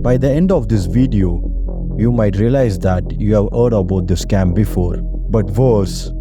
By the end of this video, you might realize that you have heard about the scam before, but worse,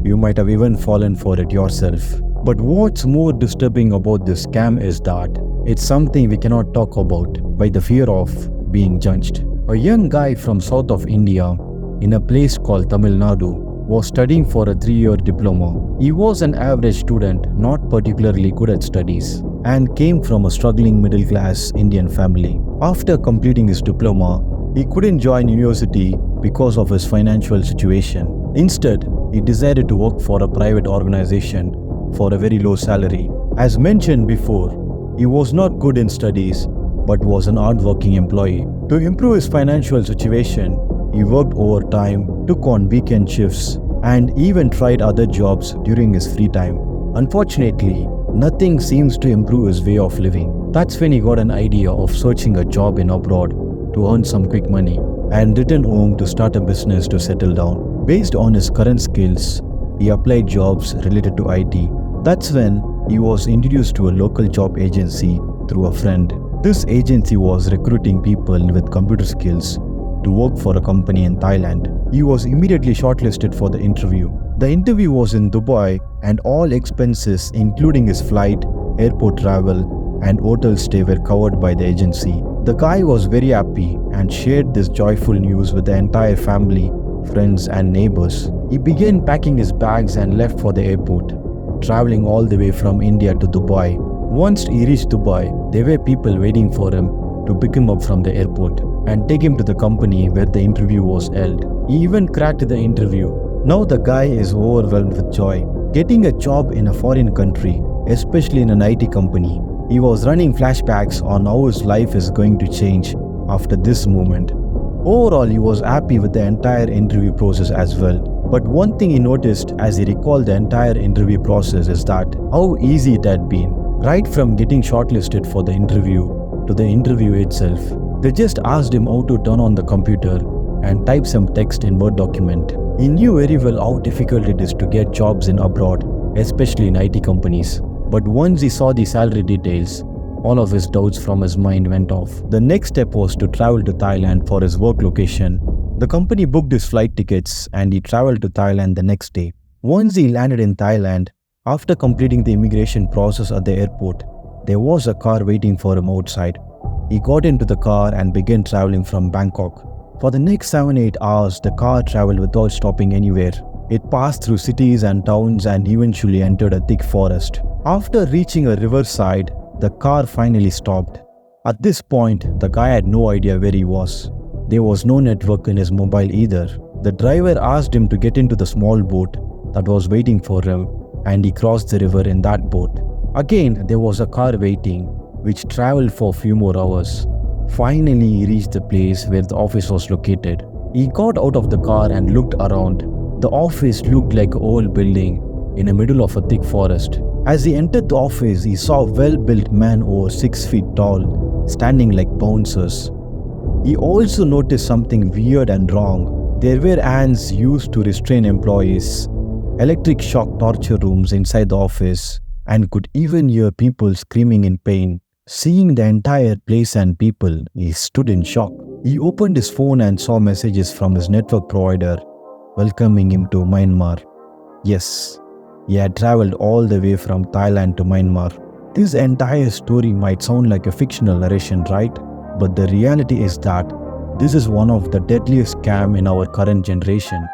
you might have even fallen for it yourself. But what's more disturbing about this scam is that it's something we cannot talk about by the fear of being judged. A young guy from south of India in a place called Tamil Nadu was studying for a 3-year diploma. He was an average student, not particularly good at studies, and came from a struggling middle-class Indian family. After completing his diploma, he couldn't join university because of his financial situation. Instead, he decided to work for a private organization for a very low salary. As mentioned before, he was not good in studies but was an hard-working employee. To improve his financial situation, he worked overtime, took on weekend shifts, and even tried other jobs during his free time. Unfortunately, nothing seems to improve his way of living. That's when he got an idea of searching a job in abroad to earn some quick money and returned home to start a business to settle down. Based on his current skills, he applied jobs related to IT. That's when he was introduced to a local job agency through a friend. This agency was recruiting people with computer skills to work for a company in Thailand. He was immediately shortlisted for the interview. The interview was in Dubai and all expenses including his flight, airport travel and hotel stay were covered by the agency. The guy was very happy and shared this joyful news with the entire family, friends and neighbors. He began packing his bags and left for the airport, traveling all the way from India to Dubai. Once he reached Dubai, there were people waiting for him to pick him up from the airport and take him to the company where the interview was held. He even cracked the interview. Now the guy is overwhelmed with joy. Getting a job in a foreign country, especially in an IT company, he was running flashbacks on how his life is going to change after this moment. Overall, he was happy with the entire interview process as well. But one thing he noticed as he recalled the entire interview process is that how easy it had been. Right from getting shortlisted for the interview to the interview itself. They just asked him how to turn on the computer and type some text in Word document. He knew very well how difficult it is to get jobs in abroad, especially in IT companies. But once he saw the salary details, all of his doubts from his mind went off. The next step was to travel to Thailand for his work location. The company booked his flight tickets and he traveled to Thailand the next day. Once he landed in Thailand, after completing the immigration process at the airport, there was a car waiting for him outside. He got into the car and began traveling from Bangkok. For the next 7-8 hours, the car traveled without stopping anywhere. It passed through cities and towns and eventually entered a thick forest. After reaching a riverside, the car finally stopped. At this point, the guy had no idea where he was. There was no network in his mobile either. The driver asked him to get into the small boat that was waiting for him, and he crossed the river in that boat. Again, there was a car waiting, which traveled for a few more hours. Finally, he reached the place where the office was located. He got out of the car and looked around. The office looked like an old building in the middle of a thick forest. As he entered the office, he saw a well-built man over 6 feet tall, standing like bouncers. He also noticed something weird and wrong. There were hands used to restrain employees, electric shock torture rooms inside the office, and could even hear people screaming in pain. Seeing the entire place and people, he stood in shock. He opened his phone and saw messages from his network provider welcoming him to Myanmar. Yes, he had traveled all the way from Thailand to Myanmar. This entire story might sound like a fictional narration, right? But the reality is that this is one of the deadliest scams in our current generation.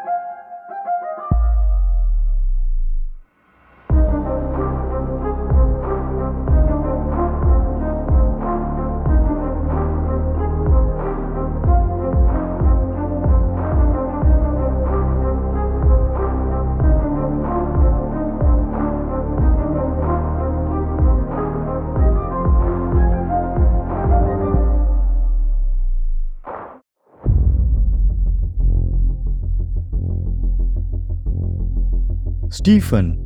Stephen,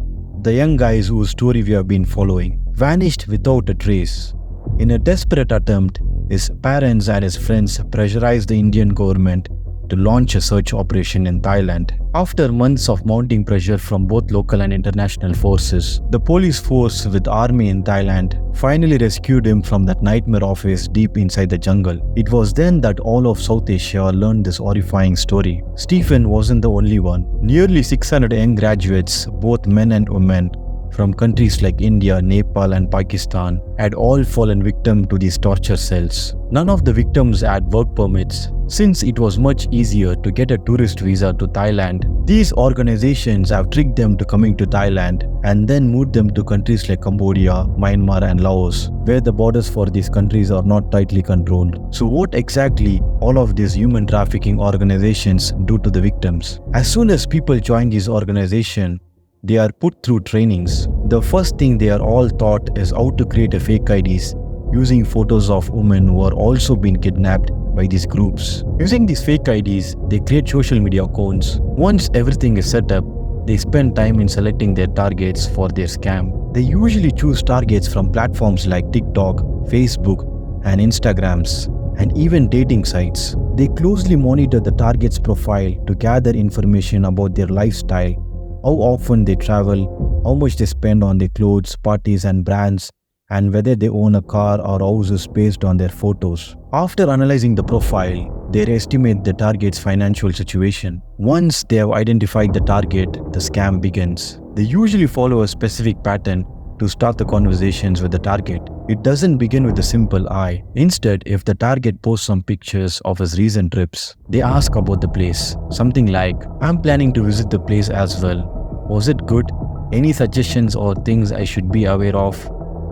the young guy whose story we have been following, vanished without a trace. In a desperate attempt, his parents and his friends pressurized the Indian government to launch a search operation in Thailand. After months of mounting pressure from both local and international forces, the police force with army in Thailand finally rescued him from that nightmare office deep inside the jungle. It was then that all of South Asia learned this horrifying story. Stephen wasn't the only one. Nearly 600 young graduates, both men and women, from countries like India, Nepal and Pakistan had all fallen victim to these torture cells. None of the victims had work permits. Since it was much easier to get a tourist visa to Thailand, these organizations have tricked them to coming to Thailand and then moved them to countries like Cambodia, Myanmar and Laos, where the borders for these countries are not tightly controlled. So what exactly all of these human trafficking organizations do to the victims? As soon as people join these organizations, they are put through trainings. The first thing they are all taught is how to create a fake IDs using photos of women who are also being kidnapped by these groups. Using these fake IDs, they create social media accounts. Once everything is set up, they spend time in selecting their targets for their scam. They usually choose targets from platforms like TikTok, Facebook, and Instagrams, and even dating sites. They closely monitor the target's profile to gather information about their lifestyle, how often they travel, how much they spend on their clothes, parties and brands, and whether they own a car or houses based on their photos. After analyzing the profile, they estimate the target's financial situation. Once they have identified the target, the scam begins. They usually follow a specific pattern to start the conversations with the target. It doesn't begin with a simple "hi." Instead, if the target posts some pictures of his recent trips, they ask about the place. Something like, "I'm planning to visit the place as well. Was it good? Any suggestions or things I should be aware of?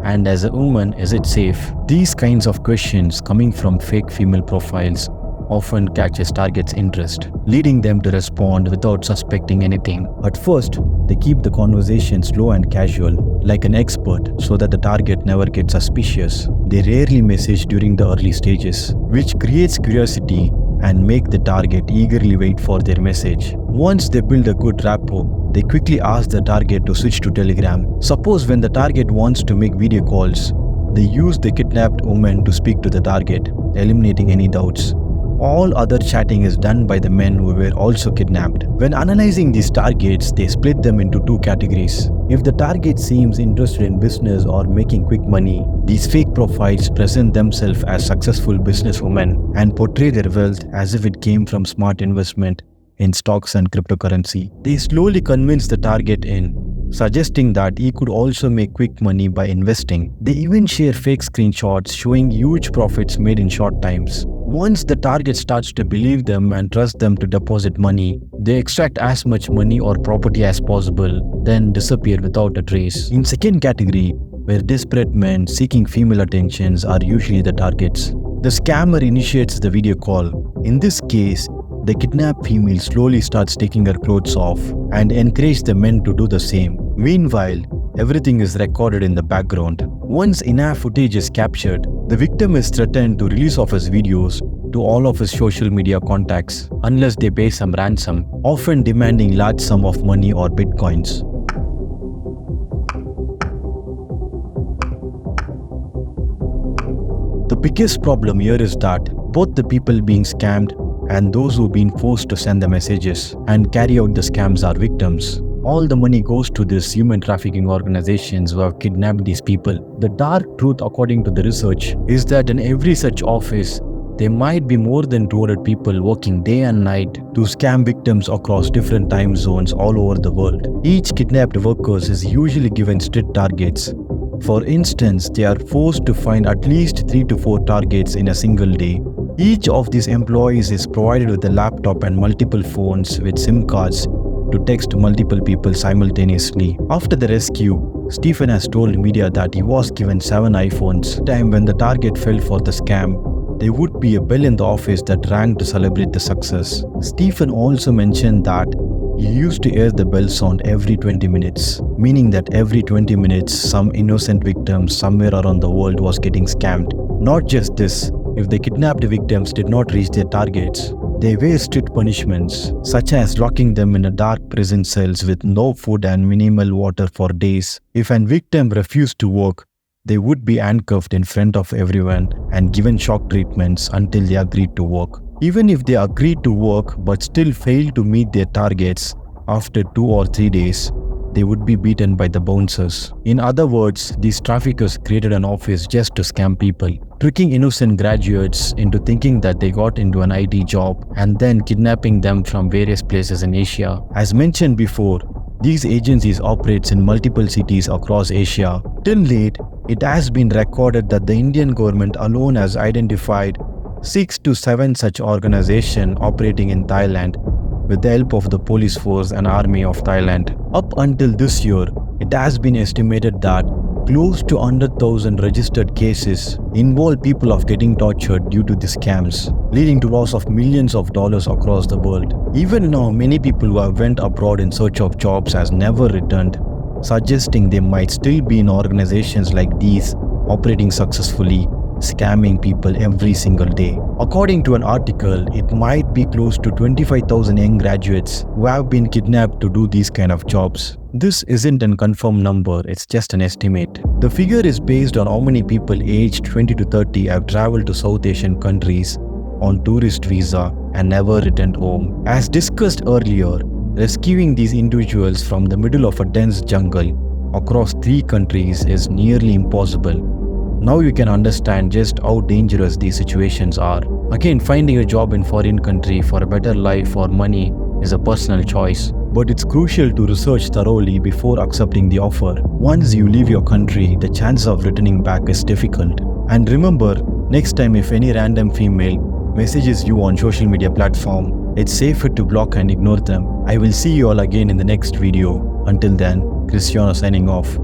And as a woman, is it safe?" These kinds of questions coming from fake female profiles often catches target's interest, leading them to respond without suspecting anything. At first, they keep the conversation slow and casual, like an expert, so that the target never gets suspicious. They rarely message during the early stages, which creates curiosity and make the target eagerly wait for their message. Once they build a good rapport, they quickly ask the target to switch to Telegram. Suppose when the target wants to make video calls, they use the kidnapped woman to speak to the target, eliminating any doubts. All other chatting is done by the men who were also kidnapped. When analyzing these targets, they split them into two categories. If the target seems interested in business or making quick money, these fake profiles present themselves as successful businesswomen and portray their wealth as if it came from smart investment in stocks and cryptocurrency. They slowly convince the target in, suggesting that he could also make quick money by investing. They even share fake screenshots showing huge profits made in short times. Once the target starts to believe them and trust them to deposit money, they extract as much money or property as possible, then disappear without a trace. In second category, where desperate men seeking female attentions are usually the targets, the scammer initiates the video call. In this case, the kidnapped female slowly starts taking her clothes off and encourages the men to do the same. Meanwhile, everything is recorded in the background. Once enough footage is captured, the victim is threatened to release of his videos to all of his social media contacts unless they pay some ransom, often demanding large sum of money or bitcoins. The biggest problem here is that both the people being scammed and those who've been forced to send the messages and carry out the scams are victims. All the money goes to these human trafficking organizations who have kidnapped these people. The dark truth, according to the research, is that in every such office, there might be more than 200 people working day and night to scam victims across different time zones all over the world. Each kidnapped worker is usually given strict targets. For instance, they are forced to find at least 3 to 4 targets in a single day. Each of these employees is provided with a laptop and multiple phones with SIM cards to text multiple people simultaneously. After the rescue, Stephen has told media that he was given 7 iPhones. Time when the target fell for the scam, there would be a bell in the office that rang to celebrate the success. Stephen also mentioned that he used to hear the bell sound every 20 minutes, meaning that every 20 minutes some innocent victim somewhere around the world was getting scammed. Not just this, if the kidnapped victims did not reach their targets, they were strict punishments, such as locking them in a dark prison cells with no food and minimal water for days. If a victim refused to work, they would be handcuffed in front of everyone and given shock treatments until they agreed to work. Even if they agreed to work but still failed to meet their targets, after 2 or 3 days, they would be beaten by the bouncers. In other words, these traffickers created an office just to scam people, tricking innocent graduates into thinking that they got into an IT job and then kidnapping them from various places in Asia. As mentioned before, these agencies operate in multiple cities across Asia. Till late, it has been recorded that the Indian government alone has identified 6 to 7 such organizations operating in Thailand with the help of the police force and army of Thailand. Up until this year, it has been estimated that close to 100,000 registered cases involve people of getting tortured due to these scams, leading to loss of millions of dollars across the world. Even now, many people who have went abroad in search of jobs has never returned, suggesting they might still be in organizations like these operating successfully, scamming people every single day. According to an article, it might be close to 25,000 young graduates who have been kidnapped to do these kind of jobs. This isn't a confirmed number, it's just an estimate. The figure is based on how many people aged 20 to 30 have traveled to South Asian countries on tourist visa and never returned home. As discussed earlier, rescuing these individuals from the middle of a dense jungle across 3 countries is nearly impossible. Now you can understand just how dangerous these situations are. Again, finding a job in foreign country for a better life or money is a personal choice, but it's crucial to research thoroughly before accepting the offer. Once you leave your country, the chance of returning back is difficult. And remember, next time if any random female messages you on social media platform, it's safer to block and ignore them. I will see you all again in the next video. Until then, Cristiano signing off.